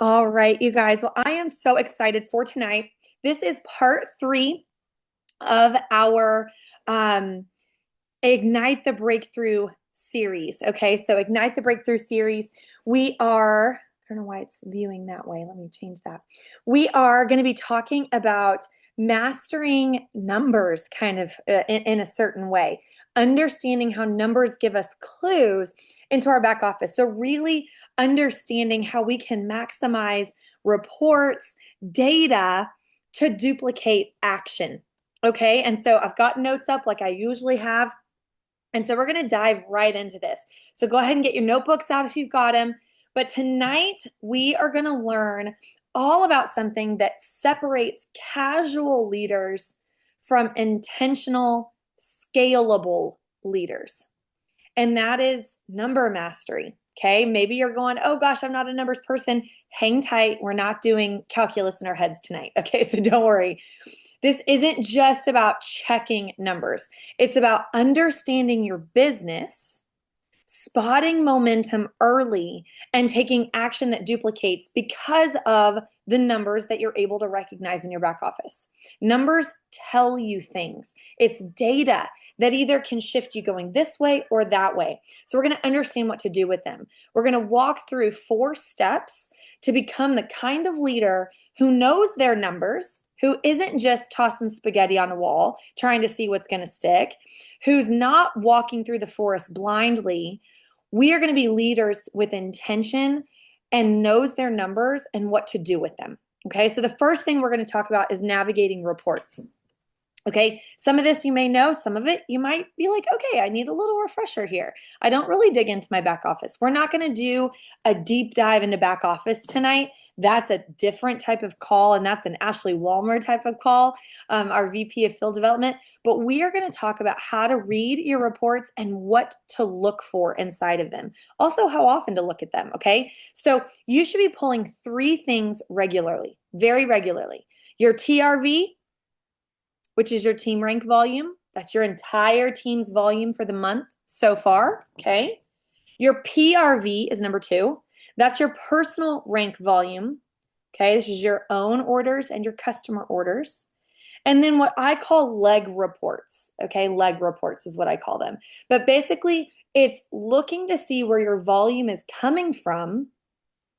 All right, you guys. Well, I am so excited for tonight. This is part three of our um, Ignite the Breakthrough series. Okay, so Ignite the Breakthrough series. I don't know why it's viewing that way. Let me change that. We are going to be talking about mastering numbers kind of in a certain way, understanding how numbers give us clues into our back office. So, really understanding how we can maximize reports, data to duplicate action. Okay, and so I've got notes up like I usually have. And so we're going to dive right into this. So go ahead and get your notebooks out if you've got them. But tonight we are going to learn all about something that separates casual leaders from intentional, scalable leaders. And that is number mastery. Okay. Maybe you're going, oh gosh, I'm not a numbers person. Hang tight. We're not doing calculus in our heads tonight. Okay. So don't worry. This isn't just about checking numbers. It's about understanding your business, spotting momentum early, and taking action that duplicates because of the numbers that you're able to recognize in your back office. Numbers tell you things. It's data that either can shift you going this way or that way. So we're going to understand what to do with them. We're going to walk through 4 steps to become the kind of leader who knows their numbers, who isn't just tossing spaghetti on a wall trying to see what's going to stick, who's not walking through the forest blindly. We are going to be leaders with intention and knows their numbers and what to do with them. Okay, so the first thing we're going to talk about is navigating reports. Okay, some of this you may know, some of it you might be like, okay, I need a little refresher here. I don't really dig into my back office. We're not going to do a deep dive into back office tonight. That's a different type of call, and that's an Ashley Walmer type of call, our VP of Field Development. But we are going to talk about how to read your reports and what to look for inside of them. Also, how often to look at them, okay? So you should be pulling 3 things regularly, very regularly. Your TRV, which is your team rank volume. That's your entire team's volume for the month so far, okay? Your PRV is number 2. That's your personal rank volume, okay? This is your own orders and your customer orders. And then what I call leg reports, okay? Leg reports is what I call them. But basically, it's looking to see where your volume is coming from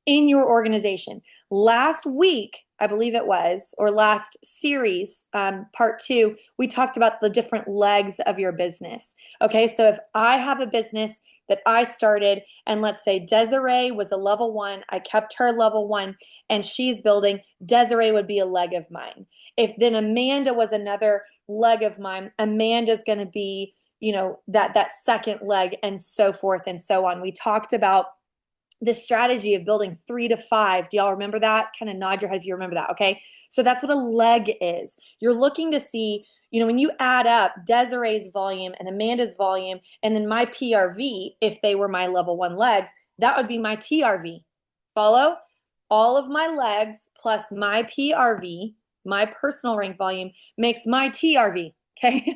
in your organization. Last week, I believe it was, or last series, part 2, we talked about the different legs of your business. Okay, so if I have a business that I started, and let's say Desiree was a level 1, I kept her level 1, and she's building, Desiree would be a leg of mine. If then Amanda was another leg of mine, Amanda's going to be, that second leg, and so forth and so on. We talked about the strategy of building 3 to 5. Do y'all remember that? Kind of nod your head if you remember that, okay? So that's what a leg is. You're looking to see, when you add up Desiree's volume and Amanda's volume, and then my PRV, if they were my level 1 legs, that would be my TRV. Follow? All of my legs plus my PRV, my personal rank volume, makes my TRV, okay?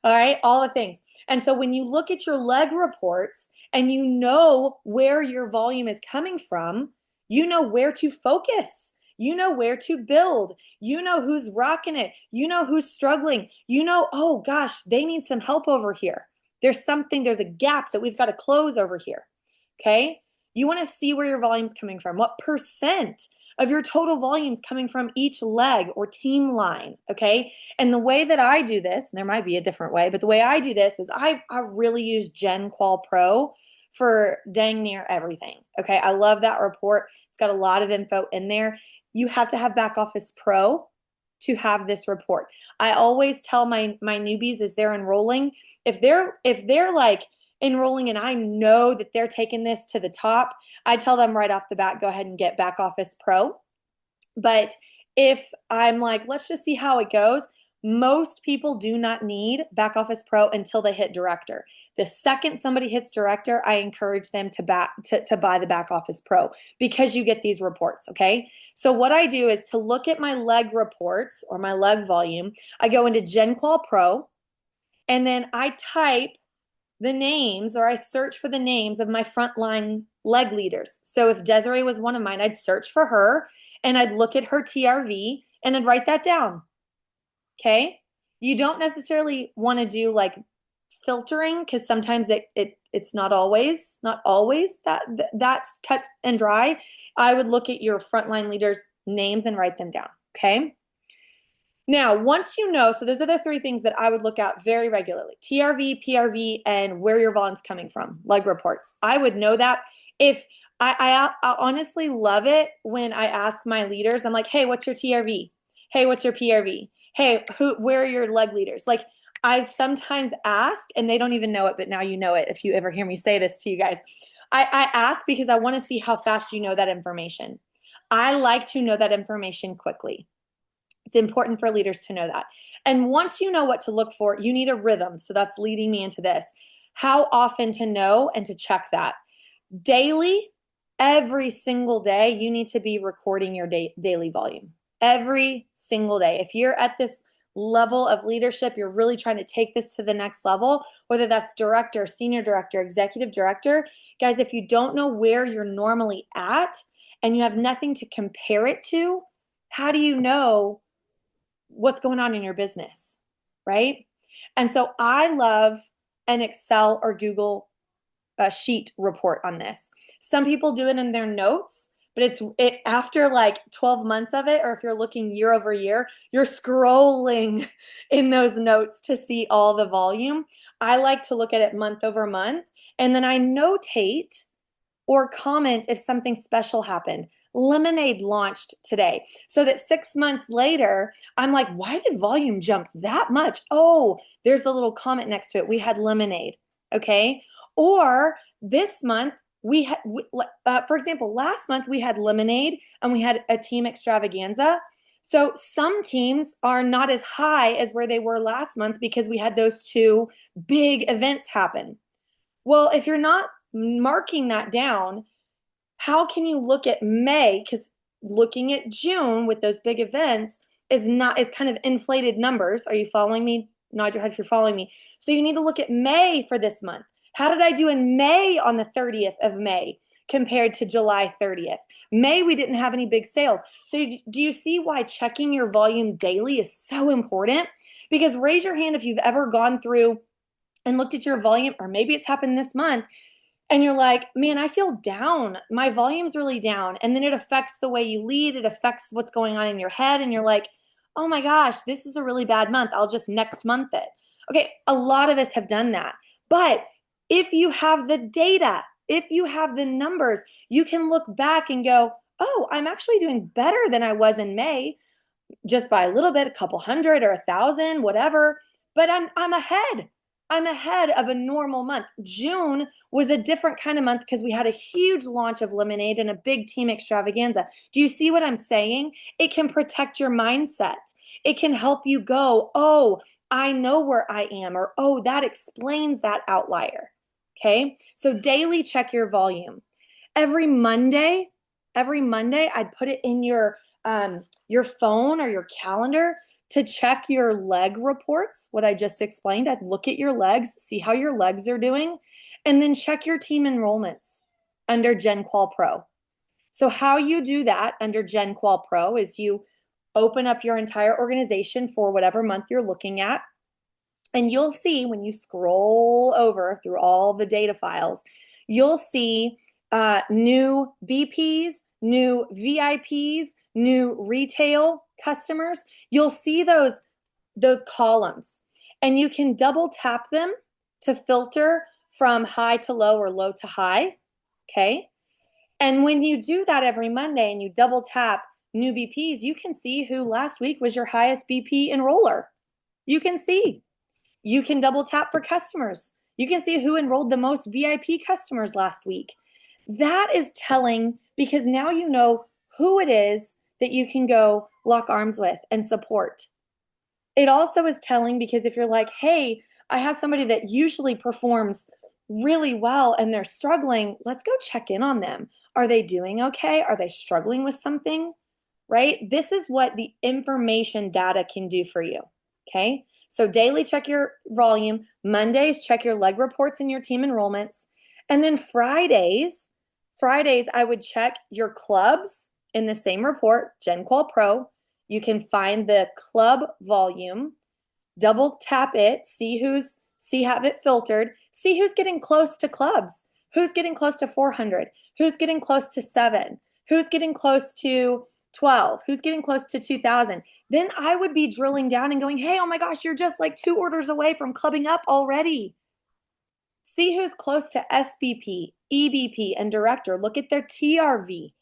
All right, all the things. And so when you look at your leg reports, and you know where your volume is coming from, you know where to focus. You know where to build. You know who's rocking it. You know who's struggling. You know, oh gosh, they need some help over here. There's a gap that we've got to close over here. Okay? You want to see where your volume's coming from. What percent of your total volume is coming from each leg or team line, okay? And the way that I do this, and there might be a different way, but the way I do this is I really use GenQual Pro for dang near everything, okay? I love that report. It's got a lot of info in there. You have to have Back Office Pro to have this report. I always tell my newbies as they're enrolling, if they're like enrolling and I know that they're taking this to the top, I tell them right off the bat, go ahead and get Back Office Pro. But if I'm like, let's just see how it goes, most people do not need Back Office Pro until they hit Director. The second somebody hits Director, I encourage them to buy the Back Office Pro because you get these reports, okay? So what I do is to look at my leg reports or my leg volume, I go into GenQual Pro, and then I type the names, or I search for the names of my frontline leg leaders. So if Desiree was one of mine, I'd search for her and I'd look at her TRV and I'd write that down. Okay. You don't necessarily want to do like filtering because sometimes it's not always that's cut and dry. I would look at your frontline leaders' names and write them down. Okay. Now, once you know, so those are the three things that I would look at very regularly: TRV, PRV, and where your volume's coming from, leg reports. I would know that. If I honestly love it when I ask my leaders, I'm like, hey, what's your TRV? Hey, what's your PRV? Hey, where are your leg leaders? Like, I sometimes ask, and they don't even know it, but now you know it if you ever hear me say this to you guys. I ask because I want to see how fast you know that information. I like to know that information quickly. It's important for leaders to know that. And once you know what to look for, you need a rhythm. So that's leading me into this. How often to know and to check that. Daily, every single day, you need to be recording your daily volume. Every single day. If you're at this level of leadership, you're really trying to take this to the next level, whether that's director, senior director, executive director. Guys, if you don't know where you're normally at and you have nothing to compare it to, how do you know what's going on in your business, right? And so I love an Excel or Google sheet report on this. Some people do it in their notes, but it's after like 12 months of it, or if you're looking year over year, you're scrolling in those notes to see all the volume. I like to look at it month over month, and then I notate or comment if something special happened. Lemonade launched today, so that 6 months later, I'm like, why did volume jump that much? Oh, there's a little comment next to it. We had lemonade, okay? Or this month, for example, last month we had lemonade and we had a team extravaganza. So some teams are not as high as where they were last month because we had those two big events happen. Well, if you're not marking that down, how can you look at May? Because looking at June with those big events is kind of inflated numbers. Are you following me? Nod your head if you're following me. So you need to look at May for this month. How did I do in May on the 30th of May compared to July 30th? May, we didn't have any big sales. So do you see why checking your volume daily is so important? Because raise your hand if you've ever gone through and looked at your volume, or maybe it's happened this month, and you're like, man, I feel down. My volume's really down. And then it affects the way you lead. It affects what's going on in your head. And you're like, oh my gosh, this is a really bad month. I'll just next month it. Okay, a lot of us have done that. But if you have the data, if you have the numbers, you can look back and go, oh, I'm actually doing better than I was in May, just by a little bit, a couple hundred or 1,000, whatever. But I'm ahead. I'm ahead of a normal month. June was a different kind of month because we had a huge launch of lemonade and a big team extravaganza. Do you see what I'm saying? It can protect your mindset. It can help you go, oh, I know where I am, or oh, that explains that outlier. Okay. So daily check your volume. Every Monday, I'd put it in your phone or your calendar to check your leg reports, what I just explained. I'd look at your legs, see how your legs are doing, and then check your team enrollments under GenQual Pro. So how you do that under GenQual Pro is you open up your entire organization for whatever month you're looking at, and you'll see when you scroll over through all the data files, you'll see new BPs, new VIPs, new retail customers. You'll see those columns, and you can double tap them to filter from high to low or low to high. Okay. And when you do that every Monday and you double tap new BPs, you can see who last week was your highest BP enroller. You can see. You can double tap for customers. You can see who enrolled the most VIP customers last week. That is telling, because now you know who it is that you can go lock arms with and support. It also is telling because if you're like, hey, I have somebody that usually performs really well and they're struggling, let's go check in on them. Are they doing okay? Are they struggling with something? Right? This is what the information data can do for you. Okay. So daily check your volume. Mondays, check your leg reports and your team enrollments. And then Fridays, Fridays, I would check your clubs in the same report, GenQual Pro. You can find the club volume, double tap it, have it filtered, see who's getting close to clubs, who's getting close to 400, who's getting close to 7, who's getting close to 12, who's getting close to 2,000. Then I would be drilling down and going, hey, oh my gosh, you're just like 2 orders away from clubbing up already. See who's close to SVP, EVP, and director. Look at their TRV.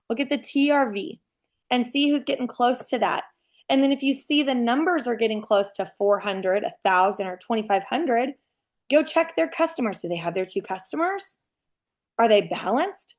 Look at the TRV and see who's getting close to that. And then if you see the numbers are getting close to 400, 1,000, or 2,500, go check their customers. Do they have their 2 customers? Are they balanced?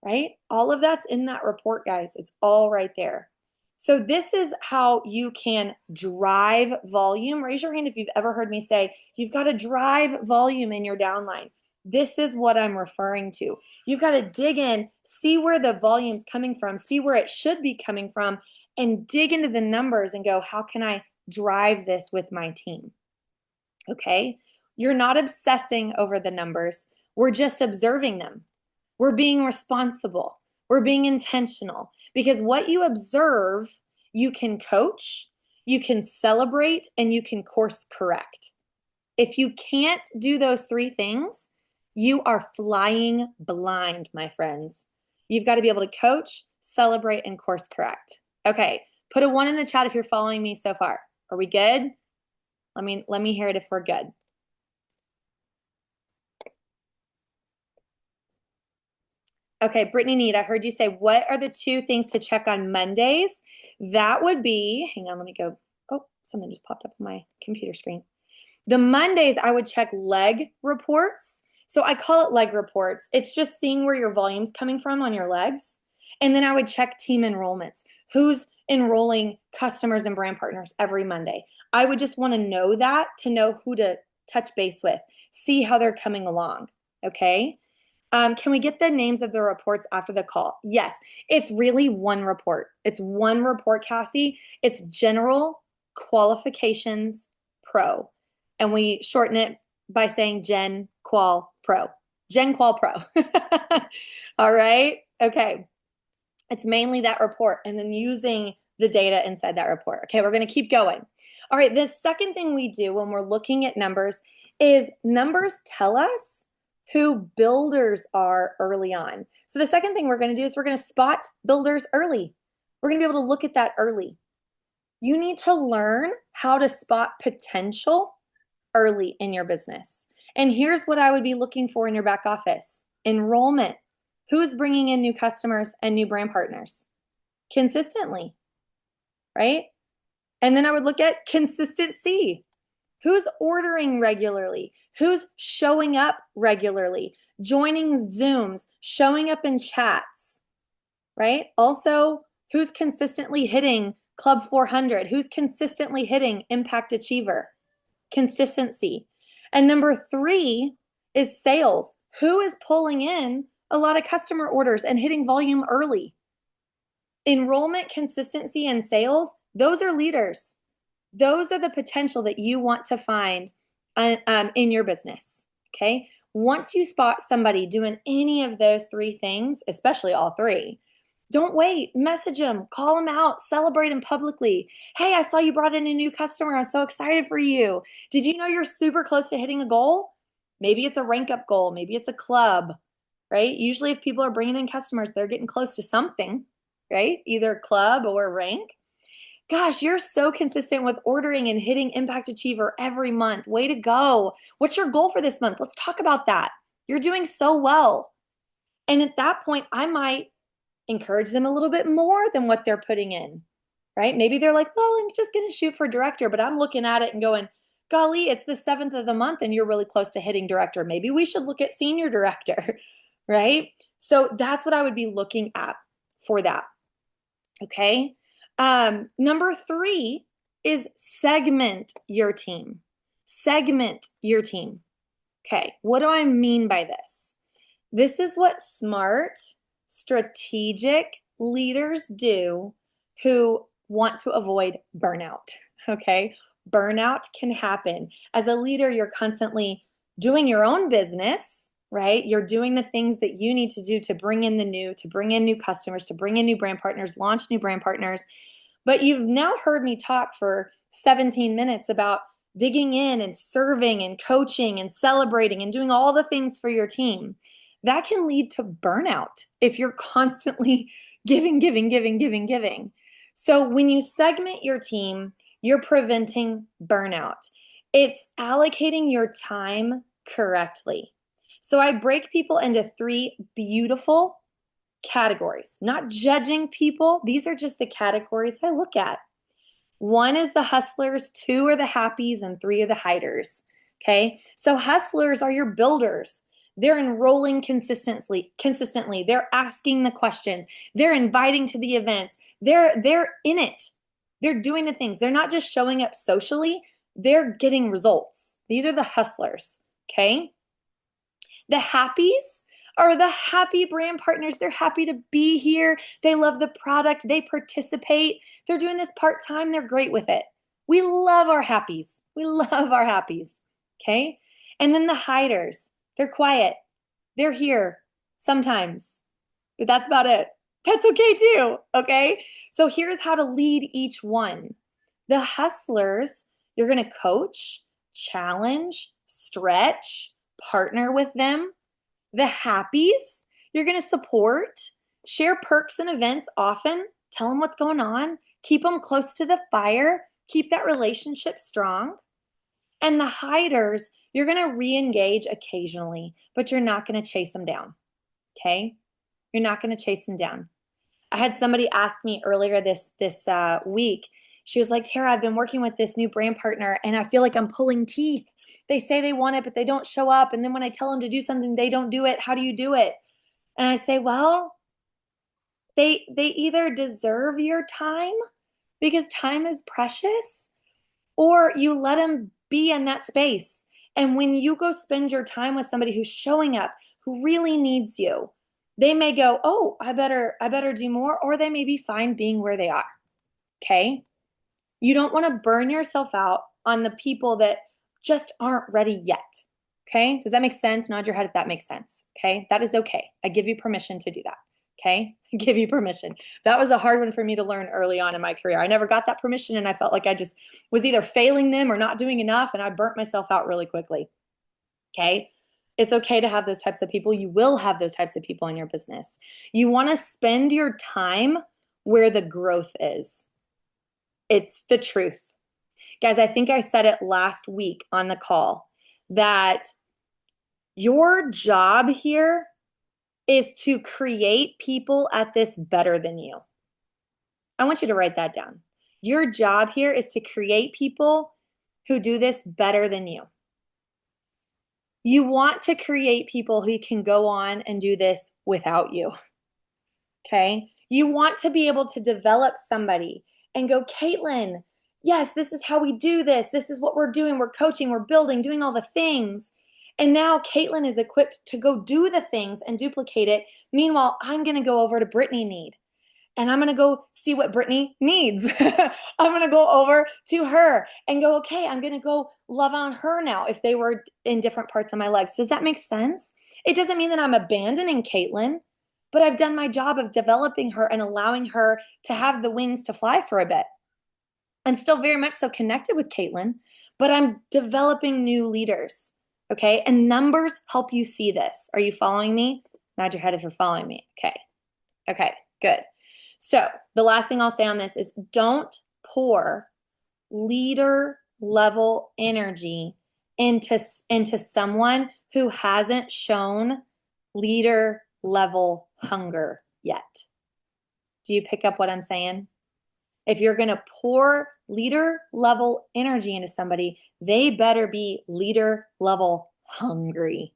Right? All of that's in that report, guys. It's all right there. So this is how you can drive volume. Raise your hand if you've ever heard me say, you've got to drive volume in your downline. This is what I'm referring to. You've got to dig in, see where the volume's coming from, see where it should be coming from, and dig into the numbers and go, how can I drive this with my team? Okay? You're not obsessing over the numbers. We're just observing them. We're being responsible. We're being intentional, because what you observe, you can coach, you can celebrate, and you can course correct. If you can't do those 3 things, you are flying blind, my friends. You've got to be able to coach, celebrate, and course correct. Okay, put a 1 in the chat if you're following me so far. Are we good? Let me hear it if we're good. Okay, Brittany Need, I heard you say, what are the 2 things to check on Mondays? That would be, hang on, let me go. Oh, something just popped up on my computer screen. The Mondays, I would check leg reports. So I call it leg reports. It's just seeing where your volume's coming from on your legs. And then I would check team enrollments. Who's enrolling customers and brand partners every Monday? I would just want to know that, to know who to touch base with, see how they're coming along, okay? Can we get the names of the reports after the call? Yes, it's really 1 report. It's 1 report, Cassie. It's General Qualifications Pro. And we shorten it by saying Gen Qual Pro. Gen Qual Pro. All right? Okay. It's mainly that report and then using the data inside that report. Okay, we're going to keep going. All right, the second thing we do when we're looking at numbers is numbers tell us who builders are early on. So the second thing we're going to do is we're going to spot builders early. We're going to be able to look at that early. You need to learn how to spot potential early in your business. And here's what I would be looking for in your back office. Enrollment. Who's bringing in new customers and new brand partners? Consistently, right? And then I would look at consistency. Who's ordering regularly? Who's showing up regularly? Joining Zooms, showing up in chats, right? Also, who's consistently hitting Club 400? Who's consistently hitting Impact Achiever? Consistency. And number 3 is sales. Who is pulling in a lot of customer orders and hitting volume early? Enrollment, consistency, and sales, those are leaders. Those are the potential that you want to find in your business, okay? Once you spot somebody doing any of those 3 things, especially all 3, don't wait. Message them, call them out, celebrate them publicly. Hey, I saw you brought in a new customer. I'm so excited for you. Did you know you're super close to hitting a goal? Maybe it's a rank up goal. Maybe it's a club, right? Usually if people are bringing in customers, they're getting close to something, right? Either club or rank. Gosh, you're so consistent with ordering and hitting Impact Achiever every month. Way to go. What's your goal for this month? Let's talk about that. You're doing so well. And at that point, I might encourage them a little bit more than what they're putting in, right? Maybe they're like, well, I'm just going to shoot for director, but I'm looking at it and going, golly, it's the 7th of the month and you're really close to hitting director. Maybe we should look at senior director, right? So that's what I would be looking at for that. Okay. Number 3 is segment your team. Segment your team. Okay, what do I mean by this? This is what smart, strategic leaders do who want to avoid burnout. Okay, burnout can happen. As a leader, you're constantly doing your own business, right? You're doing the things that you need to do to bring in the new, to bring in new customers, to bring in new brand partners, launch new brand partners. But you've now heard me talk for 17 minutes about digging in and serving and coaching and celebrating and doing all the things for your team. That can lead to burnout if you're constantly giving, giving, giving, giving, giving. So when you segment your team, you're preventing burnout. It's allocating your time correctly. So I break people into three beautiful categories, not judging people. These are just the categories I look at. One is the hustlers, two are the happies, and three are the hiders. Okay. So hustlers are your builders. They're enrolling consistently. They're asking the questions. They're inviting to the events. They're in it. They're doing the things. They're not just showing up socially. They're getting results. These are the hustlers. Okay. The happies are the happy brand partners. They're happy to be here. They love the product. They participate. They're doing this part-time. They're great with it. We love our happies. We love our happies. Okay. And then the hiders, they're quiet. They're here sometimes, but that's about it. That's okay too. Okay. So here's how to lead each one. The hustlers, you're going to coach, challenge, stretch, partner with them. The happies, you're going to support, share perks and events often, tell them what's going on, keep them close to the fire, keep that relationship strong. And the hiders, you're going to re-engage occasionally, but you're not going to chase them down. Okay? You're not going to chase them down. I had somebody ask me earlier this week. She was like, Tara, I've been working with this new brand partner and I feel like I'm pulling teeth. They say they want it, but they don't show up. And then when I tell them to do something, they don't do it. How do you do it? And I say, well, they either deserve your time because time is precious, or you let them be in that space. And when you go spend your time with somebody who's showing up, who really needs you, they may go, oh, I better do more, or they may be fine being where they are. Okay? You don't want to burn yourself out on the people that just aren't ready yet. Okay? Does that make sense? Nod your head if that makes sense. Okay? That is okay. I give you permission to do that. Okay? I give you permission. That was a hard one for me to learn early on in my career. I never got that permission and I felt like I just was either failing them or not doing enough, and I burnt myself out really quickly. Okay? It's okay to have those types of people. You will have those types of people in your business. You want to spend your time where the growth is. It's the truth. Guys, I think I said it last week on the call that your job here is to create people at this better than you. I want you to write that down. Your job here is to create people who do this better than you. You want to create people who can go on and do this without you. Okay? You want to be able to develop somebody and go, Caitlin, yes, this is how we do this. This is what we're doing. We're coaching, we're building, doing all the things. And now Caitlin is equipped to go do the things and duplicate it. Meanwhile, I'm going to go over to Brittany Need. And I'm going to go see what Brittany needs. I'm going to go over to her and go, okay, I'm going to go love on her now if they were in different parts of my legs. Does that make sense? It doesn't mean that I'm abandoning Caitlin, but I've done my job of developing her and allowing her to have the wings to fly for a bit. I'm still very much so connected with Caitlin, but I'm developing new leaders. Okay. And numbers help you see this. Are you following me? Nod your head if you're following me. Okay. Okay, good. So the last thing I'll say on this is don't pour leader level energy into someone who hasn't shown leader level hunger yet. Do you pick up what I'm saying? If you're going to pour leader level energy into somebody, they better be leader level hungry.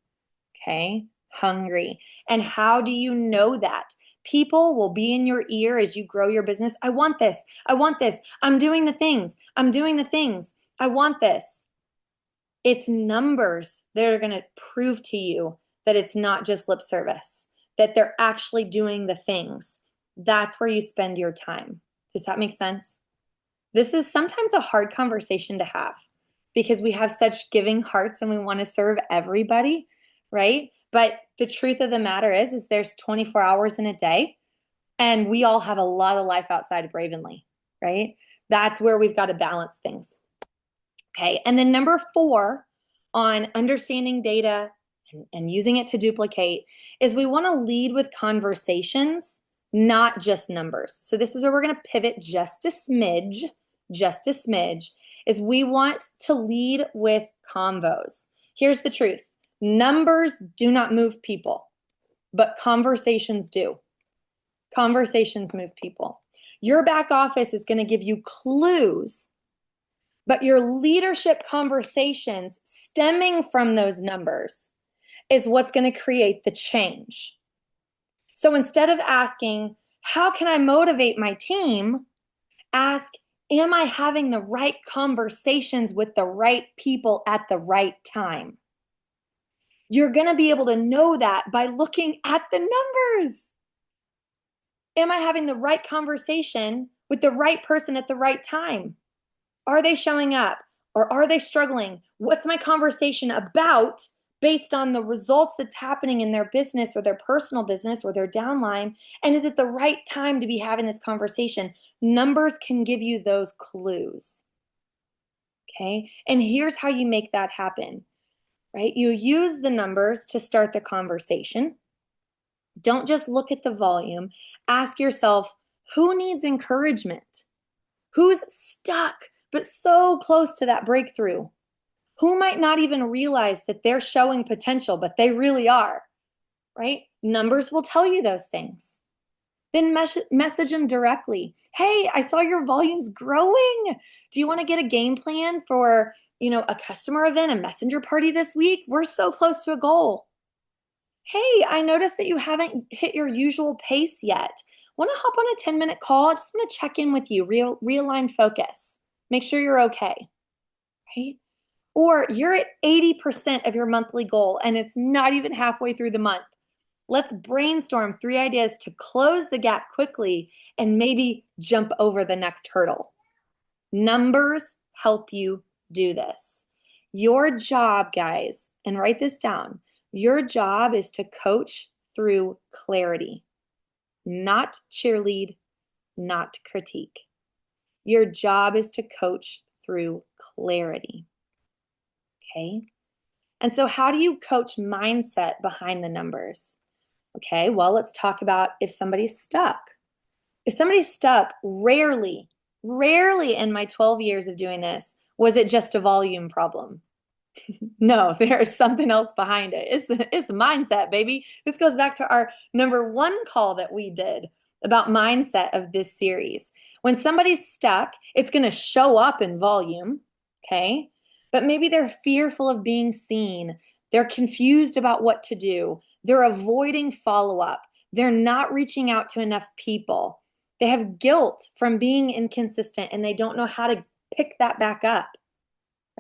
Okay? Hungry. And how do you know that? People will be in your ear as you grow your business. I want this. I want this. I'm doing the things. I'm doing the things. I want this. It's numbers that are going to prove to you that it's not just lip service, that they're actually doing the things. That's where you spend your time. Does that make sense? This is sometimes a hard conversation to have because we have such giving hearts and we want to serve everybody, right? But the truth of the matter is there's 24 hours in a day, and we all have a lot of life outside of Ravenly, right? That's where we've got to balance things. Okay. And then number 4 on understanding data and using it to duplicate is we want to lead with conversations, not just numbers. So this is where we're going to pivot just a smidge, is we want to lead with convos. Here's the truth. Numbers do not move people, but conversations do. Conversations move people. Your back office is going to give you clues, but your leadership conversations stemming from those numbers is what's going to create the change. So instead of asking, how can I motivate my team? Ask, am I having the right conversations with the right people at the right time? You're going to be able to know that by looking at the numbers. Am I having the right conversation with the right person at the right time? Are they showing up or are they struggling? What's my conversation about based on the results that's happening in their business or their personal business or their downline? And is it the right time to be having this conversation? Numbers can give you those clues. Okay. And here's how you make that happen, right? You use the numbers to start the conversation. Don't just look at the volume. Ask yourself, who needs encouragement? Who's stuck but so close to that breakthrough? Who might not even realize that they're showing potential, but they really are, right? Numbers will tell you those things. Then message them directly. Hey, I saw your volume's growing. Do you want to get a game plan for, a customer event, a messenger party this week? We're so close to a goal. Hey, I noticed that you haven't hit your usual pace yet. Want to hop on a 10-minute call? I just want to check in with you, realign focus. Make sure you're okay, right? Or you're at 80% of your monthly goal and it's not even halfway through the month. Let's brainstorm 3 ideas to close the gap quickly and maybe jump over the next hurdle. Numbers help you do this. Your job, guys, and write this down, your job is to coach through clarity, not cheerlead, not critique. Your job is to coach through clarity. Okay. And so how do you coach mindset behind the numbers? Okay, well, let's talk about if somebody's stuck. If somebody's stuck, rarely in my 12 years of doing this, was it just a volume problem. No, there's something else behind it. It's mindset, baby. This goes back to our number 1 call that we did about mindset of this series. When somebody's stuck, it's going to show up in volume, okay? But maybe they're fearful of being seen. They're confused about what to do. They're avoiding follow-up. They're not reaching out to enough people. They have guilt from being inconsistent and they don't know how to pick that back up,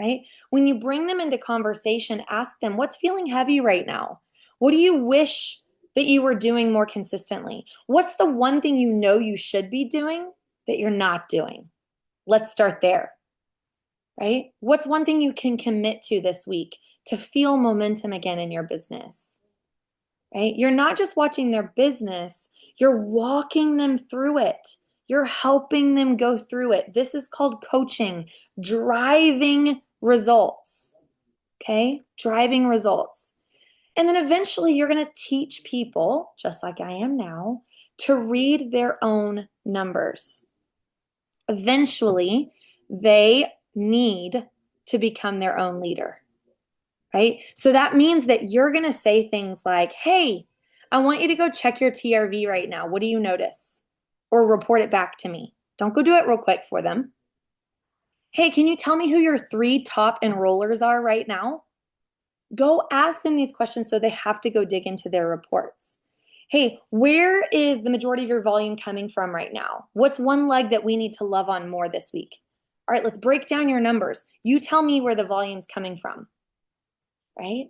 right? When you bring them into conversation, ask them, what's feeling heavy right now? What do you wish that you were doing more consistently? What's the one thing you know you should be doing that you're not doing? Let's start there, right? What's one thing you can commit to this week to feel momentum again in your business, right? You're not just watching their business, you're walking them through it. You're helping them go through it. This is called coaching, driving results, okay? Driving results. And then eventually you're going to teach people, just like I am now, to read their own numbers. Eventually, they need to become their own leader, right? So that means that you're going to say things like, hey, I want you to go check your TRV right now. What do you notice? Or report it back to me. Don't go do it real quick for them. Hey, can you tell me who your 3 top enrollers are right now? Go ask them these questions so they have to go dig into their reports. Hey, where is the majority of your volume coming from right now? What's one leg that we need to love on more this week? All right, let's break down your numbers. You tell me where the volume's coming from, right?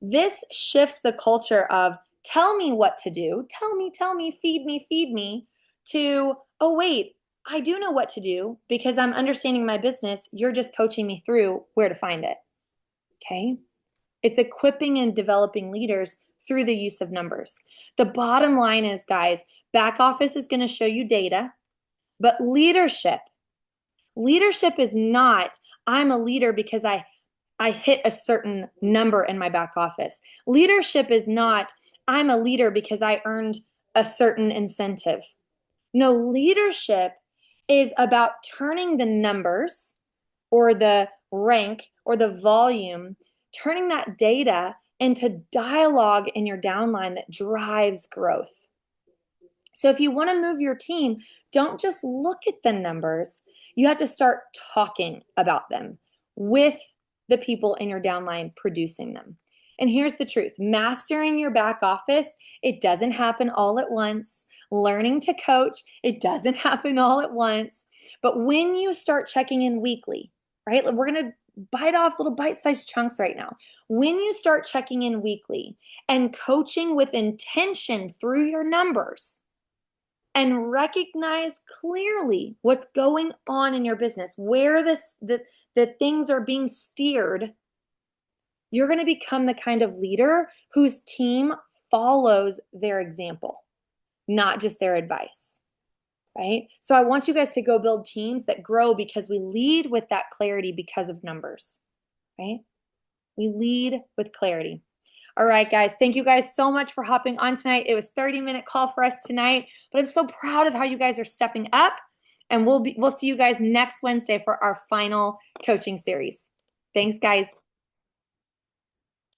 This shifts the culture of tell me what to do, tell me, feed me, to, oh, wait, I do know what to do because I'm understanding my business. You're just coaching me through where to find it, okay? It's equipping and developing leaders through the use of numbers. The bottom line is, guys, back office is going to show you data, but leadership is not, I'm a leader because I hit a certain number in my back office. Leadership is not, I'm a leader because I earned a certain incentive. No, leadership is about turning the numbers or the rank or the volume, turning that data into dialogue in your downline that drives growth. So if you want to move your team, don't just look at the numbers. You have to start talking about them with the people in your downline producing them. And here's the truth. Mastering your back office, it doesn't happen all at once. Learning to coach, it doesn't happen all at once. But when you start checking in weekly, right? We're going to bite off little bite-sized chunks right now. When you start checking in weekly and coaching with intention through your numbers, and recognize clearly what's going on in your business, where the things are being steered, you're going to become the kind of leader whose team follows their example, not just their advice, right? So I want you guys to go build teams that grow because we lead with that clarity because of numbers, right? We lead with clarity. All right, guys. Thank you guys so much for hopping on tonight. It was a 30-minute call for us tonight, but I'm so proud of how you guys are stepping up. And we'll see you guys next Wednesday for our final coaching series. Thanks, guys.